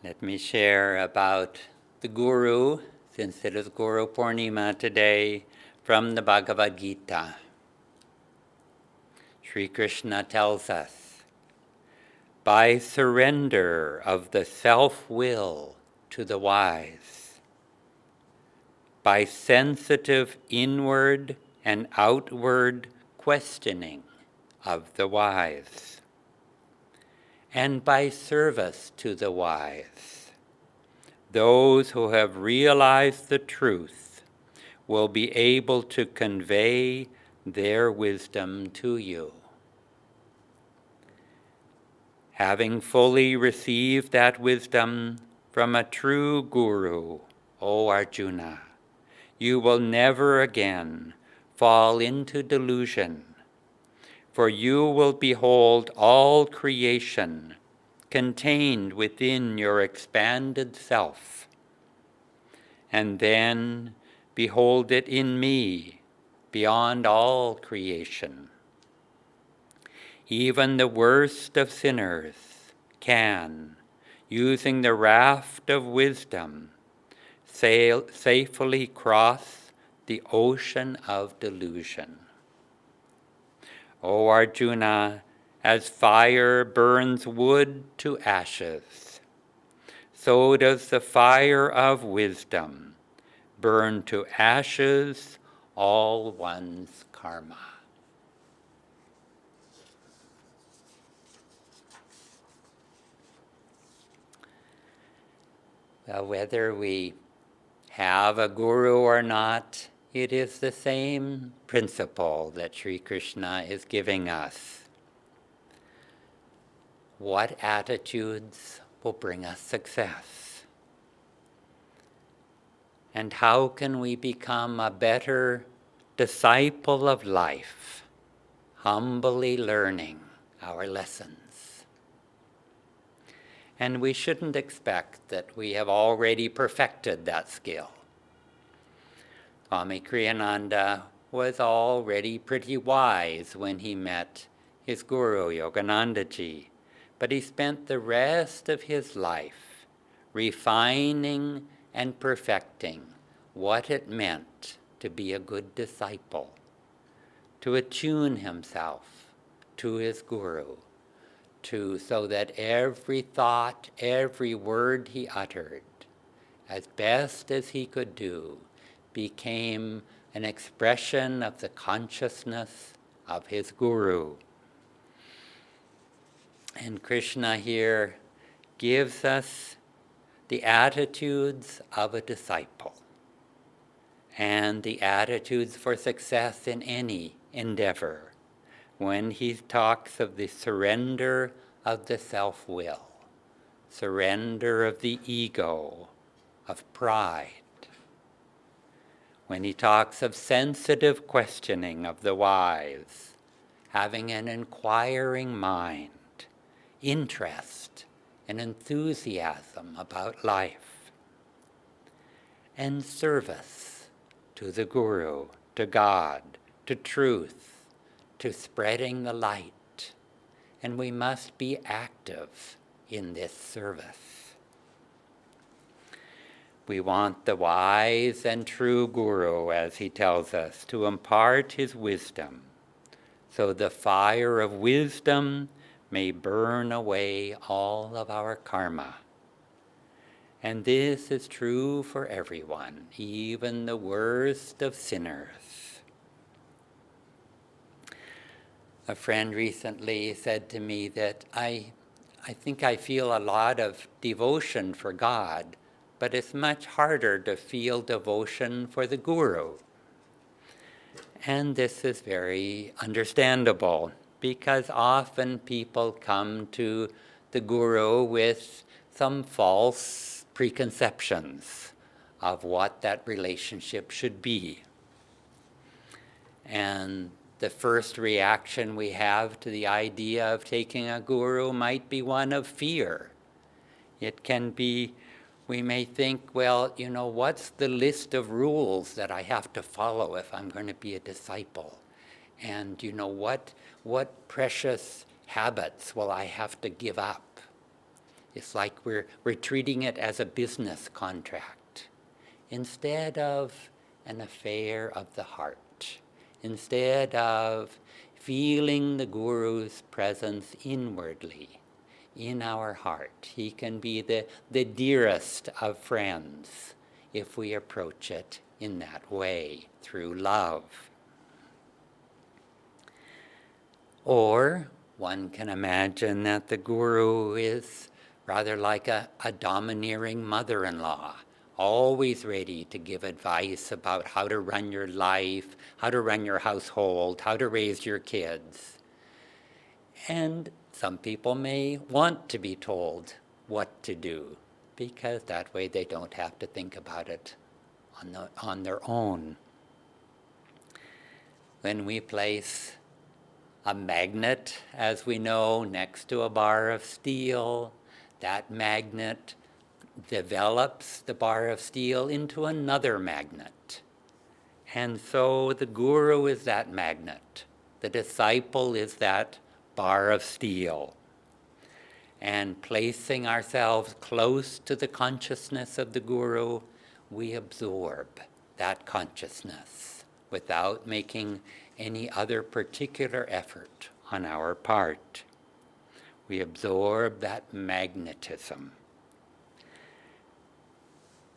Let me share about the Guru, since it is Guru Purnima today, from the Bhagavad Gita. Sri Krishna tells us, by surrender of the self-will to the wise, by sensitive inward and outward questioning of the wise, and by service to the wise, those who have realized the truth will be able to convey their wisdom to you. Having fully received that wisdom from a true Guru, O Arjuna, you will never again fall into delusion, for you will behold all creation contained within your expanded self, and then behold it in me beyond all creation. Even the worst of sinners can, using the raft of wisdom, safely cross the ocean of delusion. O Arjuna, as fire burns wood to ashes, so does the fire of wisdom burn to ashes all one's karma. Well, whether we have a guru or not, it is the same principle that Sri Krishna is giving us. What attitudes will bring us success? And how can we become a better disciple of life, humbly learning our lessons? And we shouldn't expect that we have already perfected that skill. Swami Kriyananda was already pretty wise when he met his guru, Yoganandaji, but he spent the rest of his life refining and perfecting what it meant to be a good disciple, to attune himself to his guru, so that every thought, every word he uttered, as best as he could do, became an expression of the consciousness of his guru. And Krishna here gives us the attitudes of a disciple and the attitudes for success in any endeavor when he talks of the surrender of the self-will, surrender of the ego, of pride. When he talks of sensitive questioning of the wise, having an inquiring mind, interest and enthusiasm about life, and service to the Guru, to God, to truth, to spreading the light. And we must be active in this service. We want the wise and true Guru, as he tells us, to impart his wisdom, so the fire of wisdom may burn away all of our karma. And this is true for everyone, even the worst of sinners. A friend recently said to me that I think I feel a lot of devotion for God, but it's much harder to feel devotion for the Guru. And this is very understandable, because often people come to the Guru with some false preconceptions of what that relationship should be. And the first reaction we have to the idea of taking a guru might be one of fear. It can be, we may think, well, what's the list of rules that I have to follow if I'm going to be a disciple? And what precious habits will I have to give up? It's like we're treating it as a business contract instead of an affair of the heart, instead of feeling the Guru's presence inwardly in our heart. He can be the dearest of friends if we approach it in that way, through love. Or one can imagine that the Guru is rather like a domineering mother-in-law, always ready to give advice about how to run your life, how to run your household, how to raise your kids. And some people may want to be told what to do, because that way they don't have to think about it on their own. When we place a magnet, as we know, next to a bar of steel, that magnet develops the bar of steel into another magnet. And so the Guru is that magnet. The disciple is that bar of steel. And placing ourselves close to the consciousness of the Guru, we absorb that consciousness without making any other particular effort on our part. We absorb that magnetism.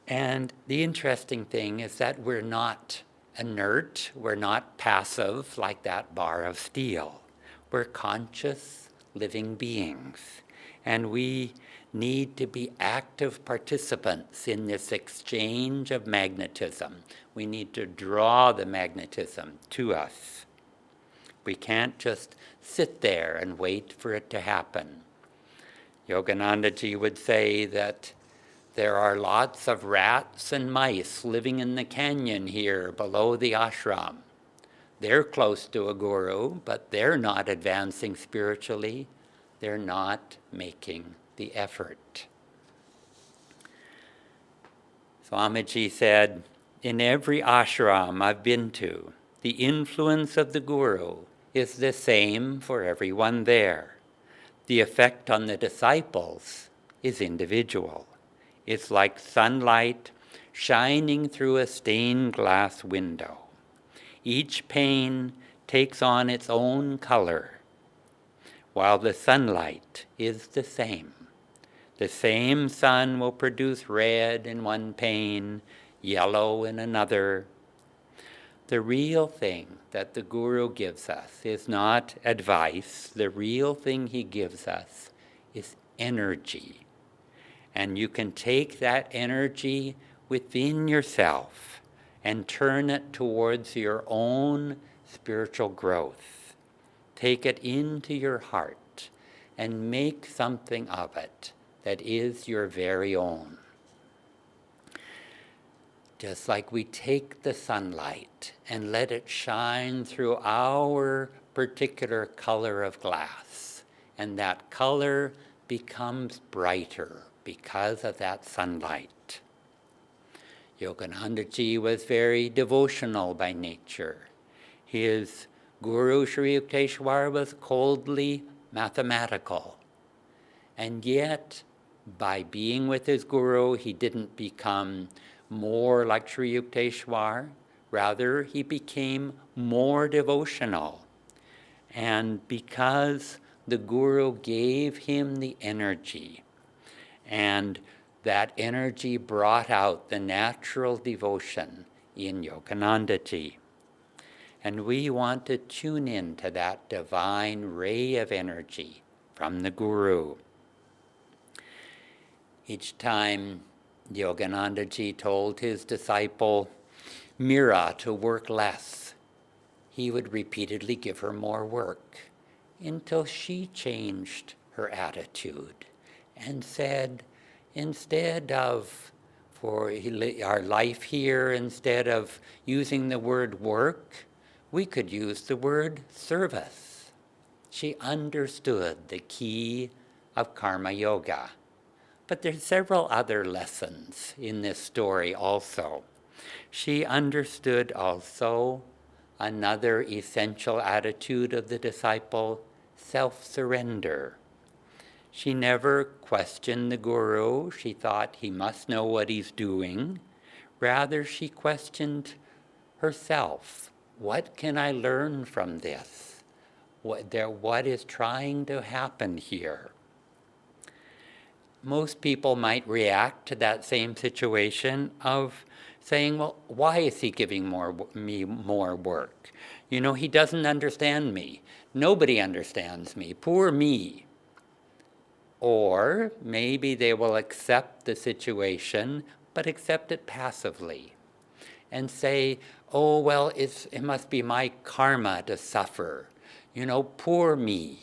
And the interesting thing is that we're not inert, we're not passive like that bar of steel. We're conscious, living beings. And we need to be active participants in this exchange of magnetism. We need to draw the magnetism to us. We can't just sit there and wait for it to happen. Yogananda ji would say that there are lots of rats and mice living in the canyon here below the ashram. They're close to a guru, but they're not advancing spiritually. They're not making the effort. Swamiji said, in every ashram I've been to, the influence of the Guru is the same for everyone there. The effect on the disciples is individual. It's like sunlight shining through a stained glass window. Each pane takes on its own color, while the sunlight is the same. The same sun will produce red in one pane, yellow in another. The real thing that the Guru gives us is not advice. The real thing he gives us is energy. And you can take that energy within yourself and turn it towards your own spiritual growth. Take it into your heart and make something of it that is your very own. Just like we take the sunlight and let it shine through our particular color of glass, and that color becomes brighter because of that sunlight. Yogananda ji was very devotional by nature. His Guru Sri Yukteswar was coldly mathematical. And yet, by being with his Guru, he didn't become more like Sri Yukteswar. Rather, he became more devotional. And because the Guru gave him the energy, and that energy brought out the natural devotion in Yogananda ji. And we want to tune into that divine ray of energy from the Guru. Each time Yogananda ji told his disciple Mira to work less, he would repeatedly give her more work until she changed her attitude and said, instead of, for our life here, instead of using the word work, we could use the word service. She understood the key of karma yoga. But there's several other lessons in this story also. She understood also another essential attitude of the disciple, self-surrender. She never questioned the guru. She thought he must know what he's doing. Rather, she questioned herself. What can I learn from this? What is trying to happen here? Most people might react to that same situation of saying, well, why is he giving me more work? You know, he doesn't understand me. Nobody understands me. Poor me. Or maybe they will accept the situation, but accept it passively and say, oh, well, it must be my karma to suffer. You know, poor me.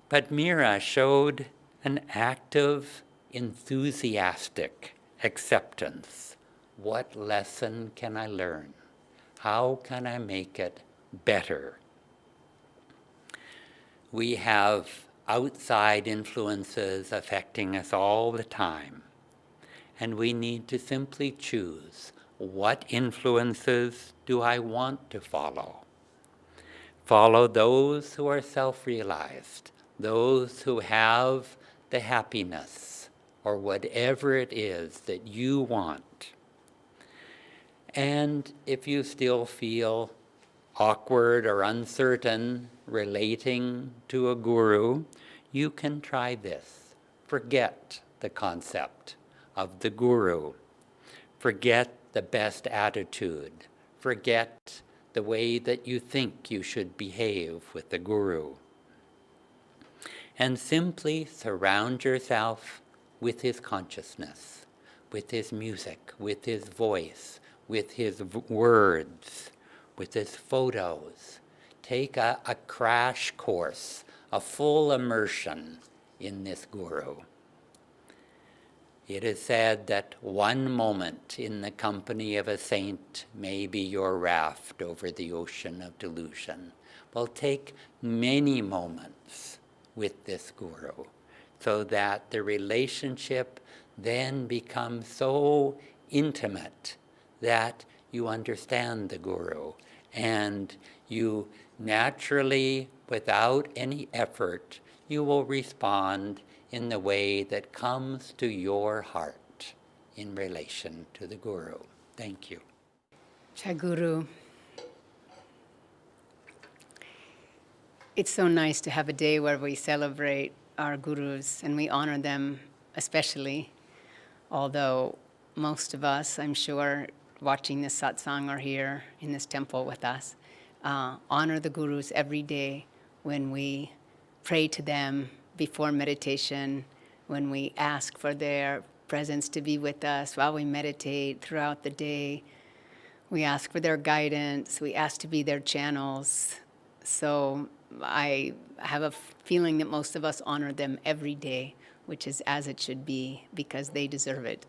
But Mira showed an active, enthusiastic acceptance. What lesson can I learn? How can I make it better? We have outside influences affecting us all the time, and we need to simply choose, what influences do I want to follow? Follow those who are self-realized, those who have the happiness or whatever it is that you want. And if you still feel awkward or uncertain relating to a guru, you can try this. Forget the concept of the guru. Forget the best attitude. Forget the way that you think you should behave with the guru. And simply surround yourself with his consciousness, with his music, with his voice, with his words, with his photos. Take a crash course, a full immersion in this guru. It is said that one moment in the company of a saint may be your raft over the ocean of delusion. Well, take many moments with this guru so that the relationship then becomes so intimate that you understand the guru and you naturally, without any effort, you will respond in the way that comes to your heart in relation to the guru. Thank you. Jai Guru. It's so nice to have a day where we celebrate our gurus and we honor them especially, although most of us, I'm sure, watching this satsang or here in this temple with us, honor the gurus every day when we pray to them before meditation, when we ask for their presence to be with us while we meditate throughout the day. We ask for their guidance. We ask to be their channels. So I have a feeling that most of us honor them every day, which is as it should be, because they deserve it.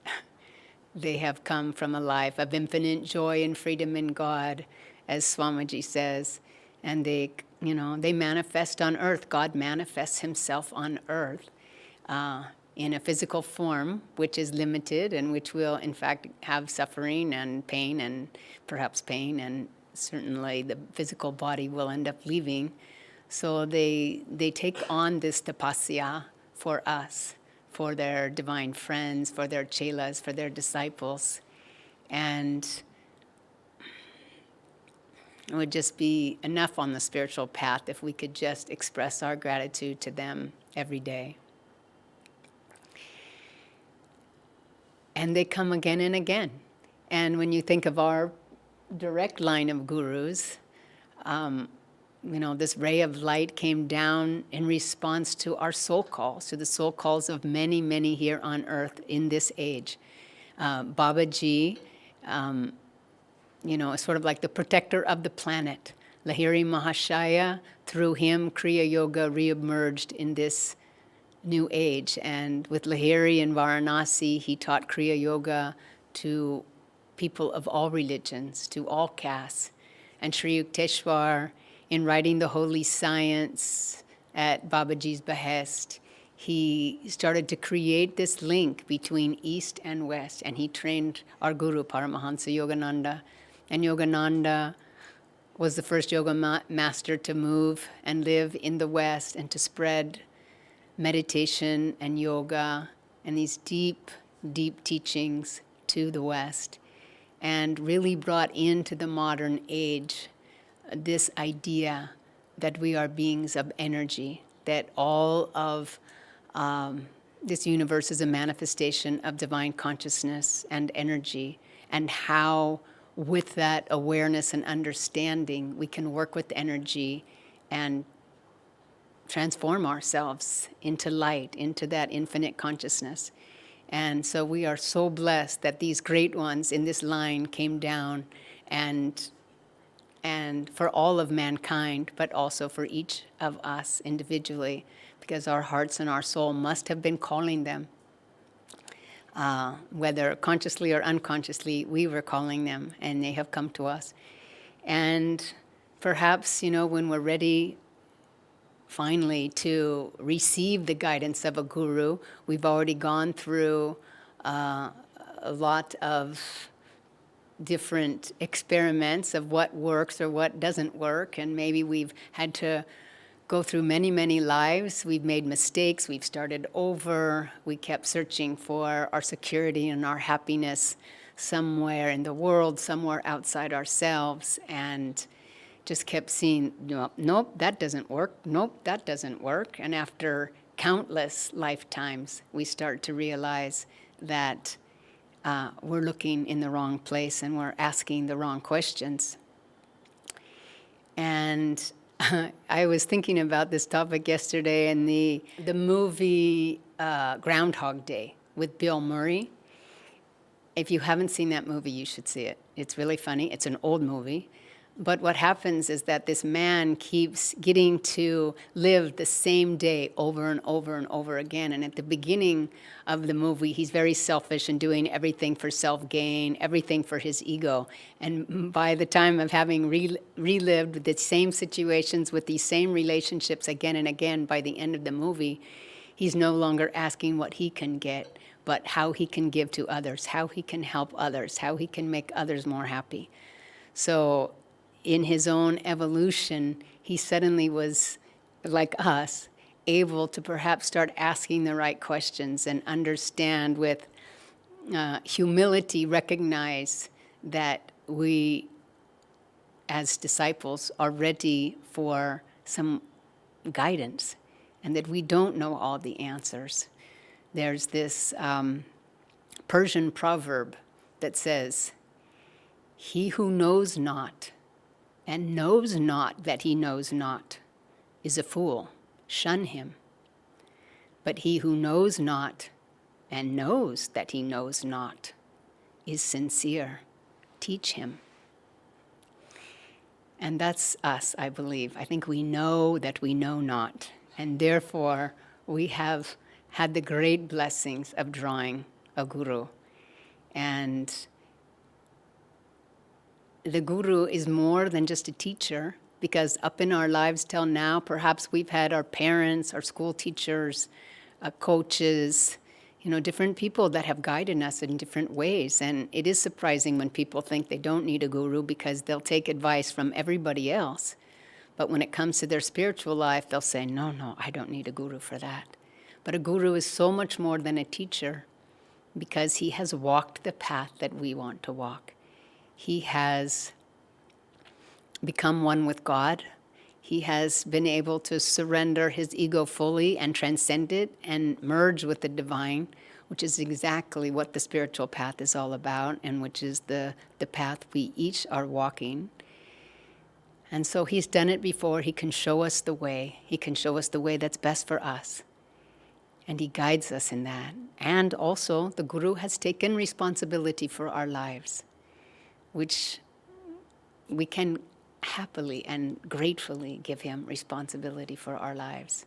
They have come from a life of infinite joy and freedom in God, as Swamiji says, and they manifest on earth. God manifests himself on earth in a physical form, which is limited and which will, in fact, have suffering and pain, and perhaps pain, and certainly the physical body will end up leaving. So they take on this tapasya for us, for their divine friends, for their chelas, for their disciples. And it would just be enough on the spiritual path if we could just express our gratitude to them every day. And they come again and again. And when you think of our direct line of gurus, this ray of light came down in response to our soul calls, to the soul calls of many, many here on earth in this age. Babaji, is sort of like the protector of the planet. Lahiri Mahashaya, through him, Kriya Yoga reemerged in this new age. And with Lahiri in Varanasi, he taught Kriya Yoga to people of all religions, to all castes. And Sri Yukteswar, in writing the Holy Science at Babaji's behest, he started to create this link between East and West. And he trained our guru, Paramhansa Yogananda. And Yogananda was the first yoga master to move and live in the West and to spread meditation and yoga and these deep, deep teachings to the West, and really brought into the modern age this idea that we are beings of energy, that all of this universe is a manifestation of divine consciousness and energy, and how with that awareness and understanding we can work with energy and transform ourselves into light, into that infinite consciousness. And so we are so blessed that these great ones in this line came down and for all of mankind, but also for each of us individually, because our hearts and our soul must have been calling them. Whether consciously or unconsciously, we were calling them, and they have come to us. And perhaps, when we're ready finally to receive the guidance of a guru, we've already gone through a lot of different experiments of what works or what doesn't work, and maybe we've had to go through many, many lives. We've made mistakes, we've started over, we kept searching for our security and our happiness somewhere in the world, somewhere outside ourselves, and just kept seeing, nope, that doesn't work, nope, that doesn't work. And after countless lifetimes, we start to realize that we're looking in the wrong place and we're asking the wrong questions. And I was thinking about this topic yesterday in the movie Groundhog Day with Bill Murray. If you haven't seen that movie, you should see it. It's really funny. It's an old movie. But what happens is that this man keeps getting to live the same day over and over and over again. And at the beginning of the movie, he's very selfish and doing everything for self-gain, everything for his ego. And by the time of having relived the same situations with these same relationships again and again, by the end of the movie, he's no longer asking what he can get, but how he can give to others, how he can help others, how he can make others more happy. So in his own evolution, he suddenly was, like us, able to perhaps start asking the right questions and understand with humility, recognize that we, as disciples, are ready for some guidance and that we don't know all the answers. There's this Persian proverb that says, "He who knows not and knows not that he knows not is a fool. Shun him. But he who knows not and knows that he knows not is sincere. Teach him." And that's us, I believe. I think we know that we know not, and therefore we have had the great blessings of drawing a guru. And the guru is more than just a teacher, because up in our lives till now, perhaps we've had our parents, our school teachers, coaches, different people that have guided us in different ways. And it is surprising when people think they don't need a guru because they'll take advice from everybody else. But when it comes to their spiritual life, they'll say, no, I don't need a guru for that. But a guru is so much more than a teacher, because he has walked the path that we want to walk. He has become one with God. He has been able to surrender his ego fully and transcend it and merge with the divine, which is exactly what the spiritual path is all about, and which is the path we each are walking. And so he's done it before. He can show us the way. He can show us the way that's best for us. And he guides us in that. And also, the guru has taken responsibility for our lives, which we can happily and gratefully give him responsibility for our lives.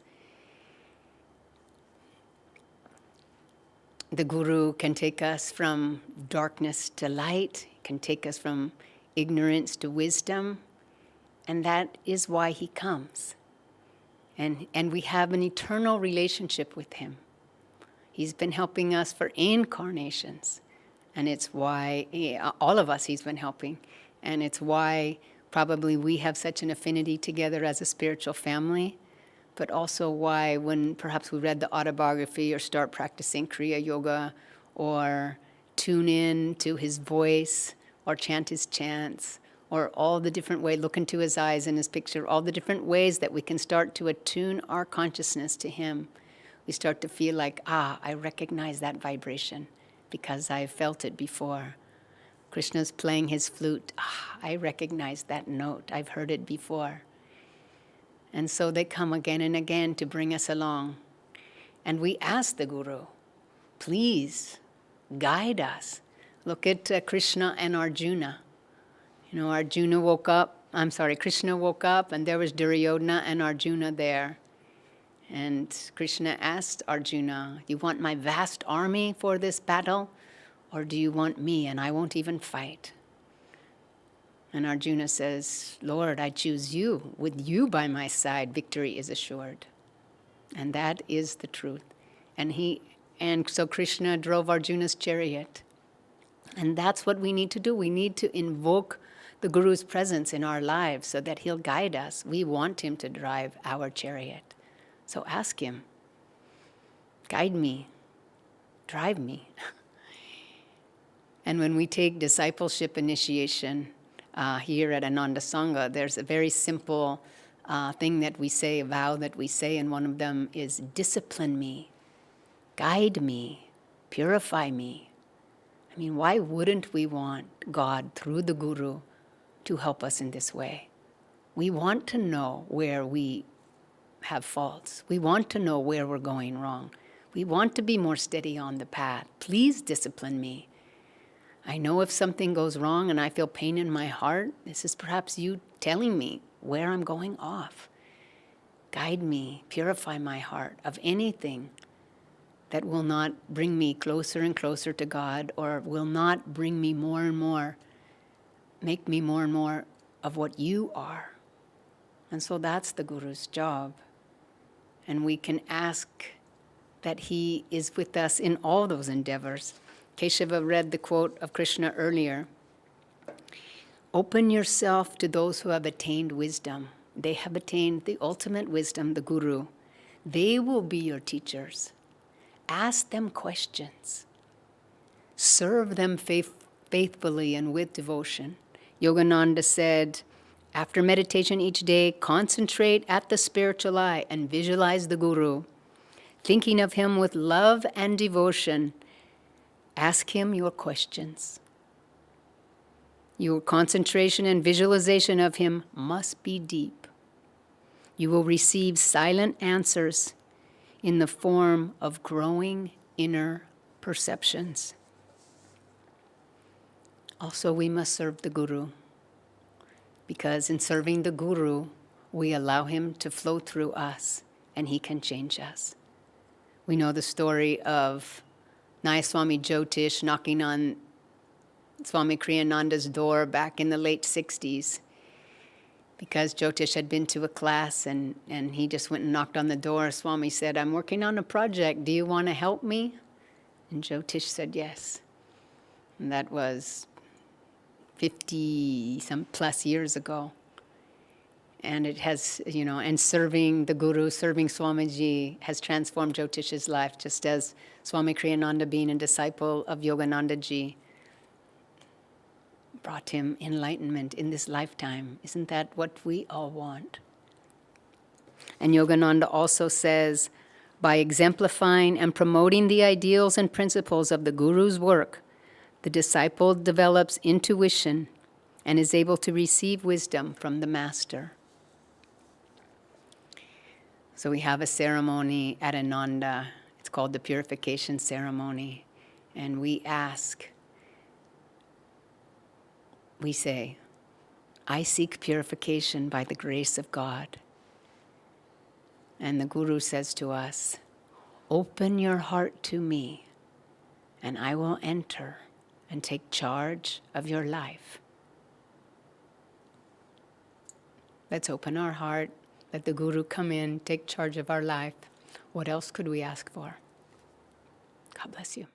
The guru can take us from darkness to light, can take us from ignorance to wisdom, and that is why he comes. And we have an eternal relationship with him. He's been helping us for incarnations, and it's why, all of us he's been helping, and it's why probably we have such an affinity together as a spiritual family, but also why, when perhaps we read the Autobiography or start practicing Kriya Yoga or tune in to his voice or chant his chants, or all the different ways, look into his eyes in his picture, all the different ways that we can start to attune our consciousness to him. We start to feel like, I recognize that vibration because I've felt it before. Krishna's playing his flute. I recognize that note. I've heard it before. And so they come again and again to bring us along. And we ask the Guru, please guide us. Look at Krishna and Arjuna. Krishna woke up and there was Duryodhana and Arjuna there. And Krishna asked Arjuna, do you want my vast army for this battle? Or do you want me and I won't even fight? And Arjuna says, Lord, I choose you. With you by my side, victory is assured. And that is the truth. And so Krishna drove Arjuna's chariot. And that's what we need to do. We need to invoke the Guru's presence in our lives so that he'll guide us. We want him to drive our chariot. So ask him, guide me, drive me. And when we take discipleship initiation here at Ananda Sangha, there's a very simple thing that we say, a vow that we say, and one of them is discipline me, guide me, purify me. I mean, why wouldn't we want God through the Guru to help us in this way? We want to know where we have faults. We want to know where we're going wrong. We want to be more steady on the path. Please discipline me. I know if something goes wrong and I feel pain in my heart, this is perhaps you telling me where I'm going off. Guide me, purify my heart of anything that will not bring me closer and closer to God, or will not bring me more and more, make me more and more of what you are. And so that's the Guru's job. And we can ask that he is with us in all those endeavors. Keshava read the quote of Krishna earlier. Open yourself to those who have attained wisdom. They have attained the ultimate wisdom, the Guru. They will be your teachers. Ask them questions. Serve them faithfully and with devotion. Yogananda said, after meditation each day, concentrate at the spiritual eye and visualize the Guru. Thinking of him with love and devotion, ask him your questions. Your concentration and visualization of him must be deep. You will receive silent answers in the form of growing inner perceptions. Also, we must serve the Guru, because in serving the Guru, we allow him to flow through us and he can change us. We know the story of Naya Swami Jyotish knocking on Swami Kriyananda's door back in the late 60s, because Jyotish had been to a class and he just went and knocked on the door. Swami said, I'm working on a project. Do you want to help me? And Jyotish said yes. And that was 50-some plus years ago. And it has, and serving the Guru, serving Swamiji has transformed Jyotish's life, just as Swami Kriyananda, being a disciple of Yogananda ji, brought him enlightenment in this lifetime. Isn't that what we all want? And Yogananda also says, by exemplifying and promoting the ideals and principles of the Guru's work, the disciple develops intuition and is able to receive wisdom from the Master. So we have a ceremony at Ananda. It's called the purification ceremony. And we say, I seek purification by the grace of God. And the Guru says to us, open your heart to me, and I will enter and take charge of your life. Let's open our heart, let the Guru come in, take charge of our life. What else could we ask for? God bless you.